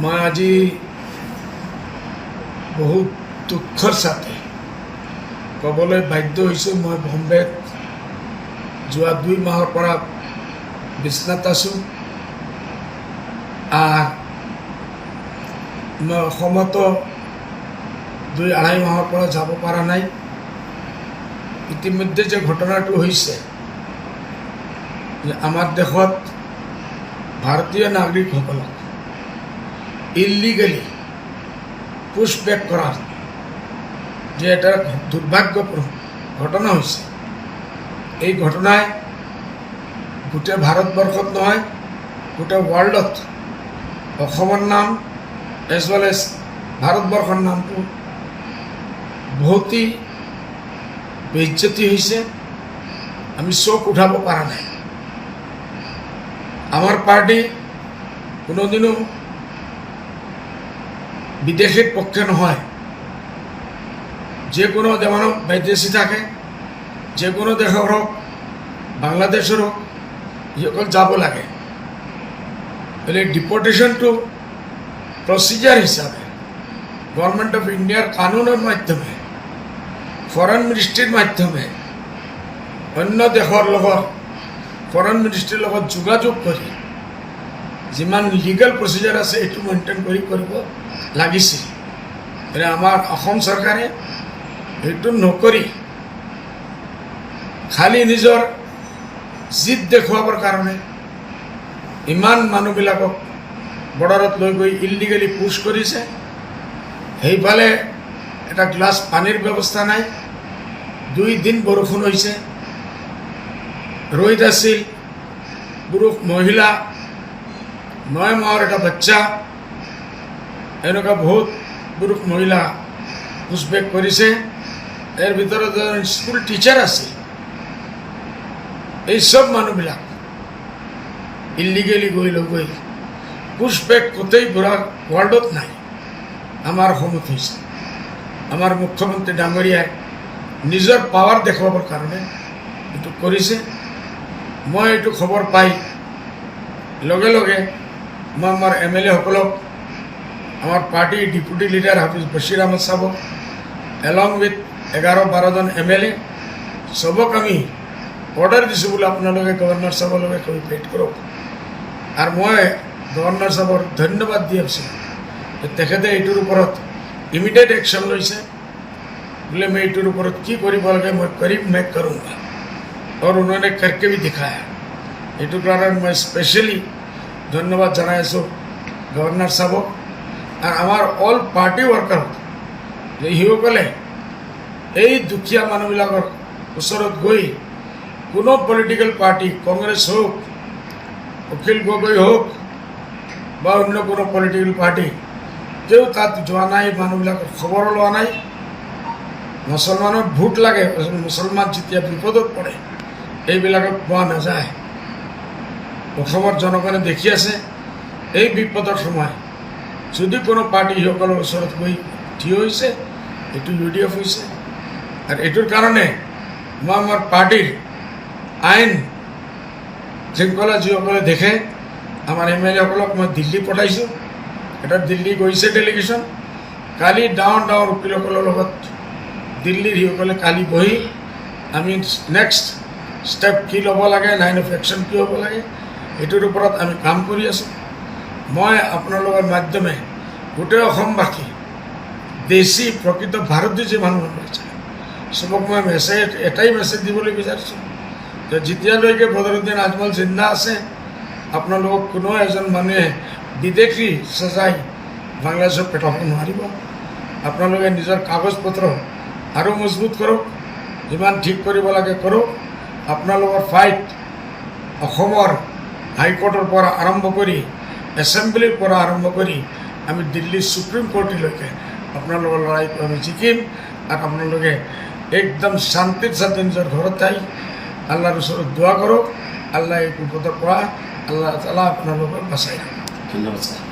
मैं আজি बहुत दुखर साथे कबले बाध्य হৈছোঁ मैं बम्बेत যোৱা 2 মাহৰ পৰা বিছনাত আছোঁ। मैं অসমতো 2-2.5 মাহৰ পৰা যাব পৰা নাই। ইতিমধ্যে যে ঘটনাটো হৈছে যে আমাৰ দেশত ভাৰতীয় নাগৰিকসকলক ইলিগেলি পুশব্যাক কৰাৰ যে এটা দুৰ্ভাগ্যপূৰ্ণ ঘটনা হৈছে, এই ঘটনায় গোটেই ভাৰতবৰ্ষত নহয় গোটেই ৱৰ্ল্ডত অসমৰ নাম এজ ৱেল এজ ভাৰতবৰ্ষৰ নামটো বহুতেই বেইজ্জতি হৈছে। আমি চোখ উঠাব পৰা নাই। আমার পার্টি কোনোদিনও বিদেশের পক্ষে নহয়। যে কোনো যেমন বিদেশি থাকে, যে কোনো দেশের হোক, বাংলাদেশের হোক, সকল যাব লাগে। তাহলে ডিপোর্টেশনটো প্রসিজার হিসাবে গভর্নমেন্ট অফ ইন্ডিয়ার কানুনের মাধ্যমে, ফরেন মিনিস্ট্রির মাধ্যমে অন্য দেশের লগত ফরেন মিনিস্ট্রির লগত যোগাযোগ কৰি যিমান লিগেল প্ৰচিজাৰ আছে এইটো মেইনটেইন কৰিব লাগিছিল। আমাৰ অসম চৰকাৰে এইটো নকৰি খালি নিজৰ জিদ দেখুৱাবৰ কাৰণে ইমান মানুহবিলাকক বৰ্ডাৰত লৈ গৈ ইলিগেলি পুশ কৰিছে। সেইফালে এটা গ্লাছ পানীৰ ব্যৱস্থা নাই। 2 দিন বৰষুণ হৈছে, ৰোহিত আছিল, পুৰুষ মহিলা, 9 মাহৰ এটা বাচ্চা, এনেকুৱা বহুত পুৰুষ মহিলা পুশব্যাক কৰিছে। এৰ ভিতৰত এজন স্কুল টিচার আছিল। এই সব মানুহবিলাক ইলিগেলি গৈ পুশব্যাক কোথায় পুরা ওয়ার্ল্ডত নাই, আমার অসমত হৈছে। আমার মুখ্যমন্ত্রী ডাঙৰীয়াই নিজৰ পাৱাৰ দেখুৱাবৰ কাৰণে এইটো কৰিছে। মই এইটো খবৰ পাই লগে লগে মই আমার MLA সকলক, আমার party deputy leader Hafiz Bashir Ahmed সাহেবক এলং উইথ 11-12 জন MLA সবক আমি অর্ডার দিছোঁ বোলে আপোনালোকে গভর্নর সাহেবৰ লগে কোঅপাৰেট কৰক। আৰ মই গভৰ্নৰ সাহেবৰ ধন্যবাদ দি আছোঁ যে তেখেতে এইটোৰ ওপৰত ইমিডিয়েট একশন লৈছে। বোলে মই এইটোৰ ওপৰত কি কৰিব লাগে মই কৰিম, मैं करूँगा। और उन्होंने करके भी दिखाया। এইটো कारण मैं स्पेशली धन्यवाद जनाई आছোঁ गवर्नर साहबक और आमार ऑल पार्टी वर्कारक जे हिসকলে এই দুখীয়া মানুহবিলাকৰ ওচৰত গৈ কোনো পলিটিক্যাল পার্টি, কংগ্রেস হোক, অখিল গগৈ হোক বা অন্য কোনো পলিটিক্যাল পার্টি, কেউ তাত যোৱা নাই, মানুহবিলাকৰ খবৰ লোৱা নাই। মুছলমানৰ ভোট লাগে, মুছলমান যেতিয়া বিপদত পৰে এইবিলাকক পোৱা নাযায়। অসমৰ জনগণে দেখি আছে এই বিপদৰ সময় যদি কোনো পাৰ্টি সকলৰ ওচৰত গৈ থিয় হৈছে, এইটো UDF হৈছে। আৰু এইটোৰ কাৰণে মই আমাৰ পাৰ্টিৰ আইন শৃংখলা যিসকলে দেখে, আমাৰ MLA সকলক মই দিল্লী পঠাইছোঁ। এটা দিল্লী গৈছে ডেলিগেশ্যন। কালি ডাঙৰ উকিলসকলৰ লগত দিল্লীৰ সিসকলে কালি বহি আমি নেক্সট স্টেপ কি ল'ব লাগে, লাইন অফ একশ্যন কি হ'ব লাগে, এইটোৰ ওপৰত আমি কাম কৰি আছোঁ। মই আপোনালোকৰ মাধ্যমে গোটেই অসমবাসী, দেশী প্ৰকৃত ভাৰতীয় যে মানুহসকল আছে চবক মই এটাই মেছেজ দিবলৈ বিচাৰিছোঁ যে যেতিয়ালৈকে বদৰুদ্দিন আজমল জিন্দা আছে, আপোনালোকক কোনো এজন মানুহে বিদেশী সজাই বাংলাদেশত পেটাব নোৱাৰিব। আপোনালোকে নিজৰ কাগজ পত্ৰ আৰু মজবুত কৰক, যিমান ঠিক কৰিব লাগে কৰক। আপোনালোকৰ ফাইট অসমৰ হাইকোৰ্টেৰ পৰা আৰম্ভ কৰি, এসেম্বলিৰ পৰা আৰম্ভ কৰি আমি দিল্লী সুপ্ৰিম কোৰ্টলৈকে আপোনালোকৰ লড়াইটো আমি জিকিম। আৰ আপোনালোকে একদম শান্তিৰ সাথে নিজৰ ঘৰত যাই আল্লাহৰ ওচৰত দোয়া কৰক। আল্লাহ এই বিপদৰ পৰা আল্লাহ তাআলা আপোনালোকক বাচাই ৰাখক। ধন্যবাদ স্যাৰ।